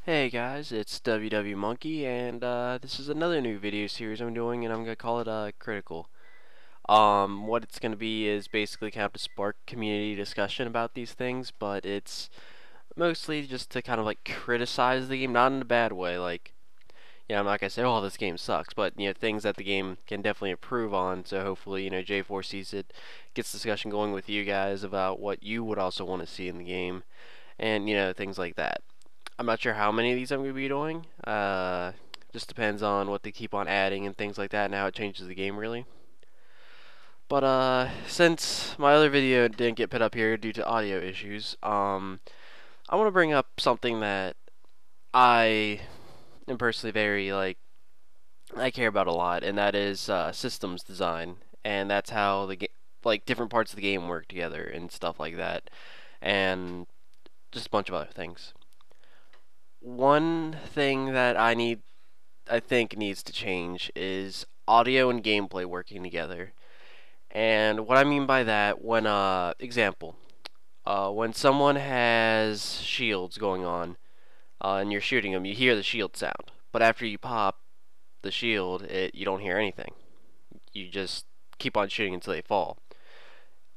Hey guys, it's Monkey, and this is another new video series I'm doing, and I'm gonna call it Critical. What it's gonna be is basically kind of to spark community discussion about these things, but it's mostly just to kind of like criticize the game, not in a bad way. Like, I'm not gonna say, oh, this game sucks, but things that the game can definitely improve on. So hopefully, J4 sees it, gets discussion going with you guys about what you would also want to see in the game, and things like that. I'm not sure how many of these I'm going to be doing. Just depends on what they keep on adding and things like that and how it changes the game, really. But since my other video didn't get put up here due to audio issues, I want to bring up something that I am personally very, I care about a lot, and that is systems design. And that's how different parts of the game work together and stuff like that. And just a bunch of other things. One thing that I think needs to change is audio and gameplay working together. And what I mean by that, when someone has shields going on, and you're shooting them, you hear the shield sound. But after you pop the shield, you don't hear anything. You just keep on shooting until they fall.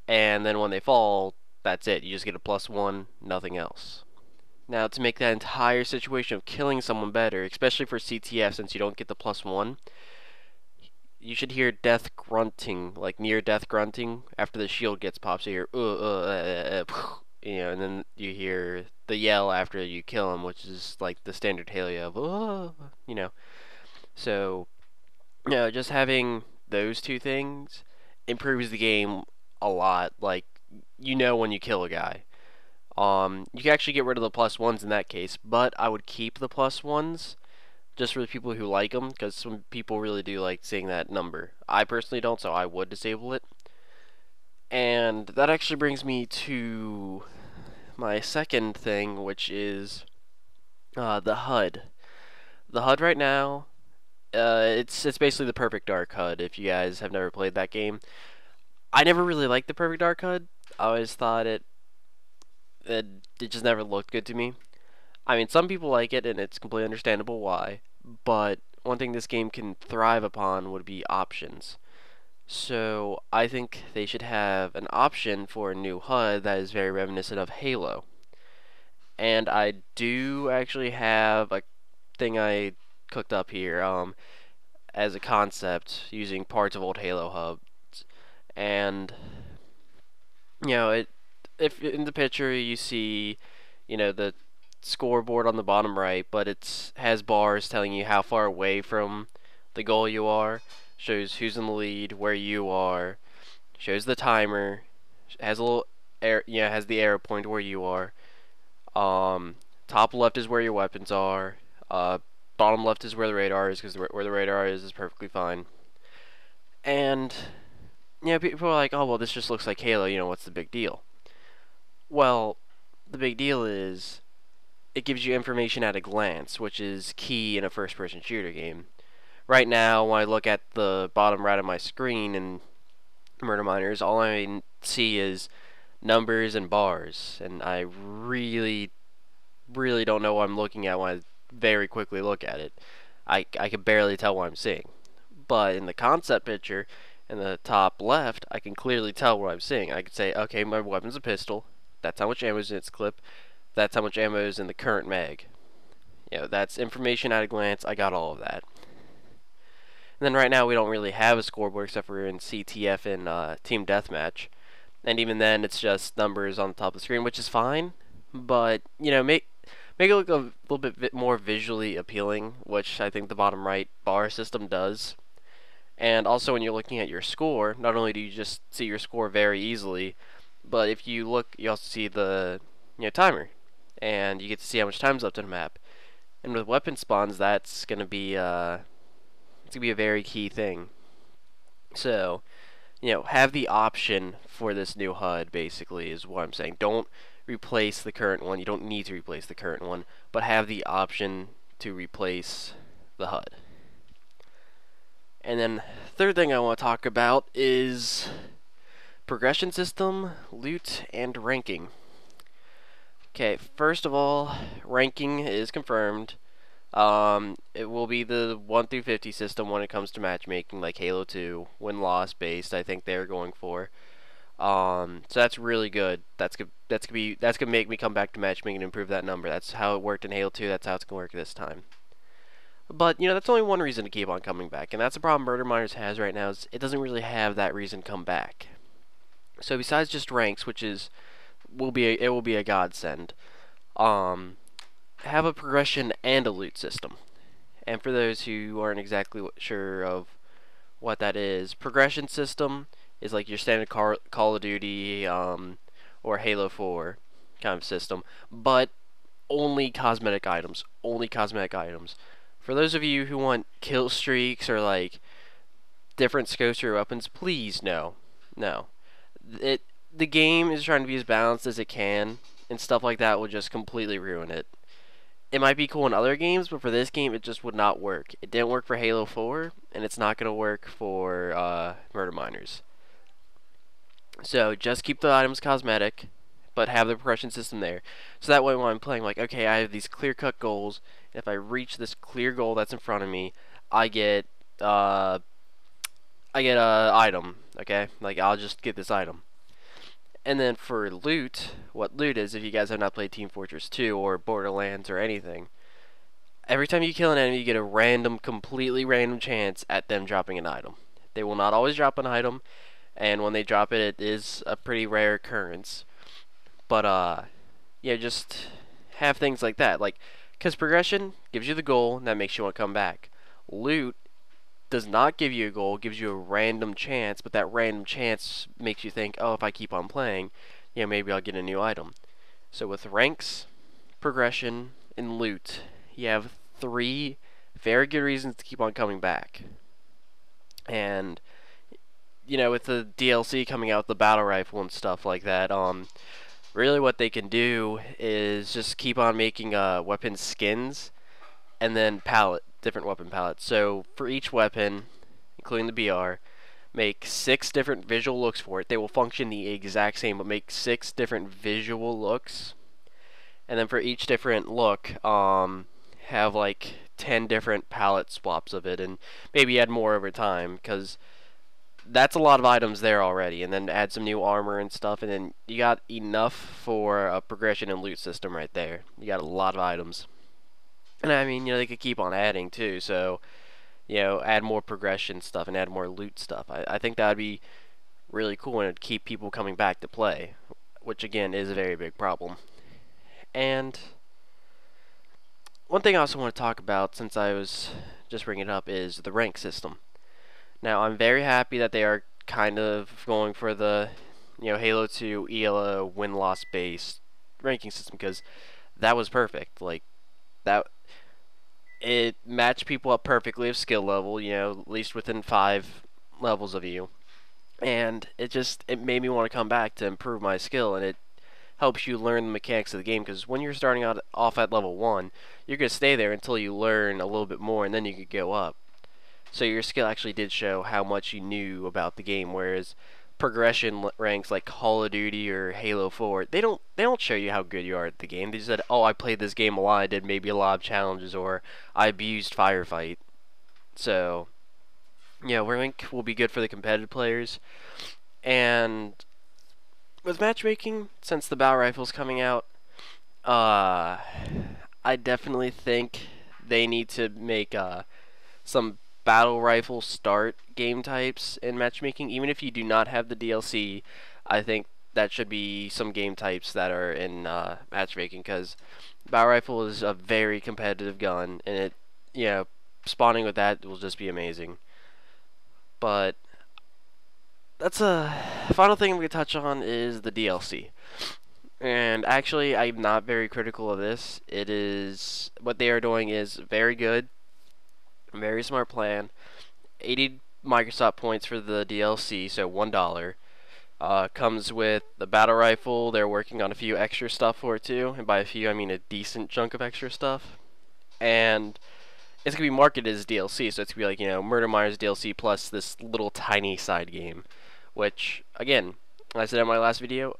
And then when they fall, that's it. You just get a +1, nothing else. Now, to make that entire situation of killing someone better, especially for CTF since you don't get the +1, you should hear death grunting, like near death grunting, after the shield gets popped. So you hear, and then you hear the yell after you kill him, which is like the standard Halo of, So, just having those two things improves the game a lot. Like, when you kill a guy. You can actually get rid of the +1s in that case, but I would keep the +1s just for the people who like them, because some people really do like seeing that number. I personally don't, so I would disable it. And that actually brings me to my second thing, which is the HUD. The HUD right now, it's basically the Perfect Dark HUD. If you guys have never played that game, I never really liked the Perfect Dark HUD. I always thought it just never looked good to me. I mean, some people like it, and it's completely understandable why, but one thing this game can thrive upon would be options. So, I think they should have an option for a new HUD that is very reminiscent of Halo. And I do actually have a thing I cooked up here as a concept using parts of old Halo hubs. And, if in the picture you see, the scoreboard on the bottom right, but it has bars telling you how far away from the goal you are, shows who's in the lead, where you are, shows the timer, has a little has the arrow point where you are. Top left is where your weapons are. Bottom left is where the radar is, because where the radar is perfectly fine. And people are like, oh well, this just looks like Halo. What's the big deal? Well, the big deal is it gives you information at a glance, which is key in a first-person shooter game. Right now, when I look at the bottom right of my screen in Murder Miners, all I see is numbers and bars, and I really, really don't know what I'm looking at when I very quickly look at it. I can barely tell what I'm seeing. But in the concept picture, in the top left, I can clearly tell what I'm seeing. I can say, okay, my weapon's a pistol. That's how much ammo is in its clip. That's how much ammo is in the current mag. That's information at a glance. I got all of that. And then right now we don't really have a scoreboard except for in CTF and Team Deathmatch. And even then it's just numbers on the top of the screen, which is fine. But, make it look a little bit more visually appealing, which I think the bottom right bar system does. And also when you're looking at your score, not only do you just see your score very easily, but if you look, you also see the timer. And you get to see how much time's left on the map. And with weapon spawns, that's gonna be a very key thing. So, have the option for this new HUD. Basically, is what I'm saying. Don't replace the current one. You don't need to replace the current one, but have the option to replace the HUD. And then, third thing I want to talk about is progression system, loot, and ranking. Okay, first of all, ranking is confirmed. It will be the 1 through 50 system when it comes to matchmaking, like Halo 2, win-loss based. I think they're going for. So that's really good. That's gonna make me come back to matchmaking and improve that number. That's how it worked in Halo 2. That's how it's gonna work this time. But that's only one reason to keep on coming back, and that's the problem Murder Miners has right now. Is it doesn't really have that reason to come back. So besides just ranks, which will be a godsend. Have a progression and a loot system. And for those who aren't exactly sure of what that is, progression system is like your standard Call of Duty or Halo 4 kind of system, but only cosmetic items. Only cosmetic items. For those of you who want kill streaks or like different scopes for your weapons, please no. No. The game is trying to be as balanced as it can, and stuff like that will just completely ruin it. It might be cool in other games, but for this game, it just would not work. It didn't work for Halo 4, and it's not going to work for Murder Miners. So just keep the items cosmetic, but have the progression system there. So that way when I'm playing, like, okay, I have these clear-cut goals, and if I reach this clear goal that's in front of me, I get a item, okay? Like, I'll just get this item. And then for loot, what loot is, if you guys have not played Team Fortress 2 or Borderlands or anything, every time you kill an enemy, you get a completely random chance at them dropping an item. They will not always drop an item, and when they drop it, it is a pretty rare occurrence. But, yeah, just have things like that. Like, because progression gives you the goal, and that makes you want to come back. Loot does not give you a goal, gives you a random chance, but that random chance makes you think, oh, if I keep on playing, maybe I'll get a new item. So with ranks, progression, and loot, you have 3 very good reasons to keep on coming back. And, with the DLC coming out, the battle rifle and stuff like that, really what they can do is just keep on making weapon skins, and then different weapon palettes. So for each weapon, including the BR, make 6 different visual looks for it. They will function the exact same, but make 6 different visual looks. And then for each different look, have like 10 different palette swaps of it, and maybe add more over time, because that's a lot of items there already. And then add some new armor and stuff, and then you got enough for a progression and loot system right there. You got a lot of items. And I mean, they could keep on adding too, so, add more progression stuff and add more loot stuff. I think that would be really cool, and it'd keep people coming back to play, which again is a very big problem. And one thing I also want to talk about, since I was just bringing it up, is the rank system. Now, I'm very happy that they are kind of going for the, Halo 2 ELO win-loss based ranking system, because that was perfect. Like, it matched people up perfectly of skill level, at least within 5 levels of you. And it made me want to come back to improve my skill, and it helps you learn the mechanics of the game, because when you're starting off at level 1, you're going to stay there until you learn a little bit more, and then you could go up. So your skill actually did show how much you knew about the game, whereas progression ranks like Call of Duty or Halo 4, they don't show you how good you are at the game. They just said, oh, I played this game a lot, I did maybe a lot of challenges, or I abused Firefight. So, rank will be good for the competitive players. And with matchmaking, since the battle rifle's coming out, I definitely think they need to make some battle rifle start game types in matchmaking. Even if you do not have the DLC, I think that should be some game types that are in matchmaking, because battle rifle is a very competitive gun, and spawning with that will just be amazing. But that's a final thing I'm going to touch on is the DLC. And actually, I'm not very critical of this. What they are doing is very good. Very smart plan. 80 Microsoft points for the DLC, so $1. Comes with the battle rifle. They're working on a few extra stuff for it too, and by a few I mean a decent chunk of extra stuff. And it's gonna be marketed as DLC, so it's gonna be like, Murder Miners DLC plus this little tiny side game, which again, like I said in my last video,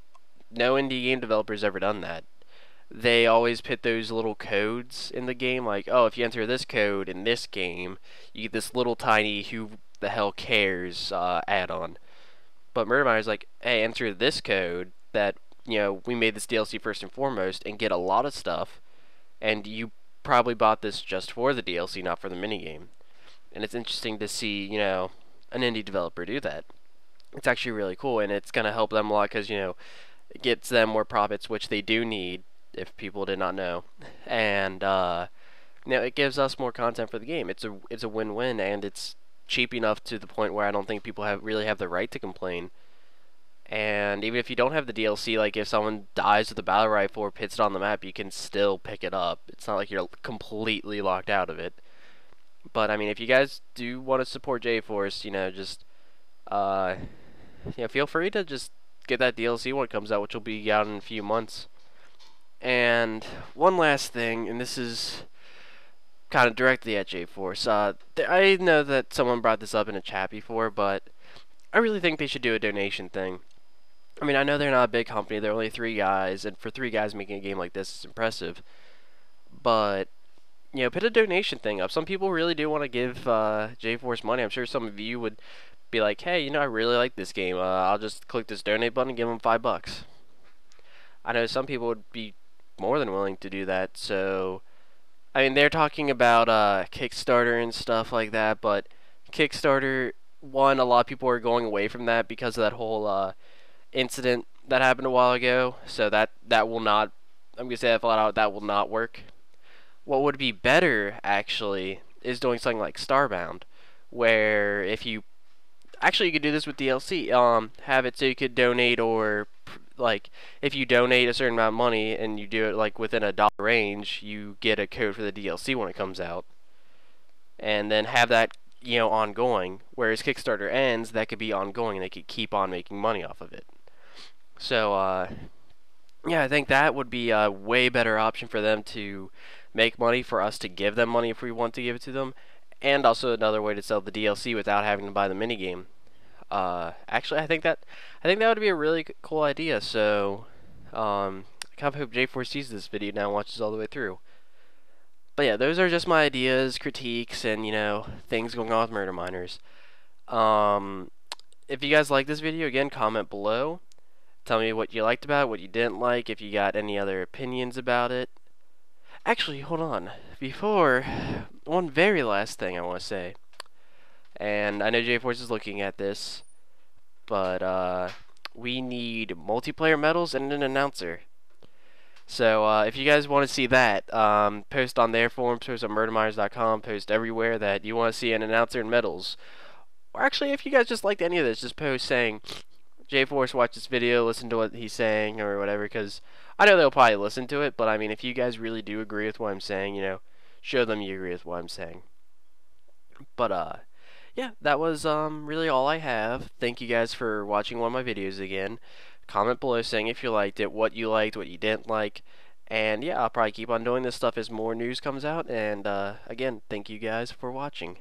no indie game developer's ever done that. they always put those little codes in the game, like, oh, if you enter this code in this game, you get this little tiny who the hell cares add-on. But Murder Miner's like, hey, enter this code that, we made this DLC first and foremost and get a lot of stuff, and you probably bought this just for the DLC, not for the minigame. And it's interesting to see, an indie developer do that. It's actually really cool, and it's going to help them a lot because, it gets them more profits, which they do need, if people did not know. And, it gives us more content for the game. It's a win-win, and it's cheap enough to the point where I don't think people really have the right to complain. And even if you don't have the DLC, like if someone dies with a battle rifle or puts it on the map, you can still pick it up. It's not like you're completely locked out of it. But I mean, if you guys do want to support J-Force, just feel free to just get that DLC when it comes out, which will be out in a few months. And one last thing, and this is kind of directly at J-Force. I know that someone brought this up in a chat before, but I really think they should do a donation thing. I mean, I know they're not a big company. They're only 3 guys, and for 3 guys making a game like this is impressive. But, put a donation thing up. Some people really do want to give J-Force money. I'm sure some of you would be like, hey, I really like this game. I'll just click this donate button and give them $5. I know some people would be more than willing to do that, so I mean, they're talking about Kickstarter and stuff like that, but Kickstarter, one, a lot of people are going away from that because of that whole incident that happened a while ago, so that will not, I'm going to say that flat out, that will not work. What would be better, actually, is doing something like Starbound, where if you, actually you could do this with DLC, have it so you could donate, or like if you donate a certain amount of money and you do it like within a dollar range, you get a code for the DLC when it comes out, and then have that ongoing. Whereas Kickstarter ends, that could be ongoing, and they could keep on making money off of it. So yeah, I think that would be a way better option for them to make money, for us to give them money if we want to give it to them, and also another way to sell the DLC without having to buy the minigame. Actually, I think that would be a really cool idea. So, I kind of hope J4 sees this video now and watches all the way through. But yeah, those are just my ideas, critiques, and things going on with Murder Miners. If you guys like this video, again, comment below. Tell me what you liked about it, what you didn't like, if you got any other opinions about it. Actually, hold on. Before, one very last thing I want to say. And I know J-Force is looking at this, but we need multiplayer medals and an announcer. So if you guys want to see that, post on their forums, post on MurderMiners.com, post everywhere that you want to see an announcer and medals. Or actually, if you guys just liked any of this, just post saying, J-Force watched this video, listen to what he's saying, or whatever, because I know they'll probably listen to it, but I mean, if you guys really do agree with what I'm saying, show them you agree with what I'm saying. But, yeah, that was really all I have. Thank you guys for watching one of my videos again. Comment below saying if you liked it, what you liked, what you didn't like. And yeah, I'll probably keep on doing this stuff as more news comes out. And again, thank you guys for watching.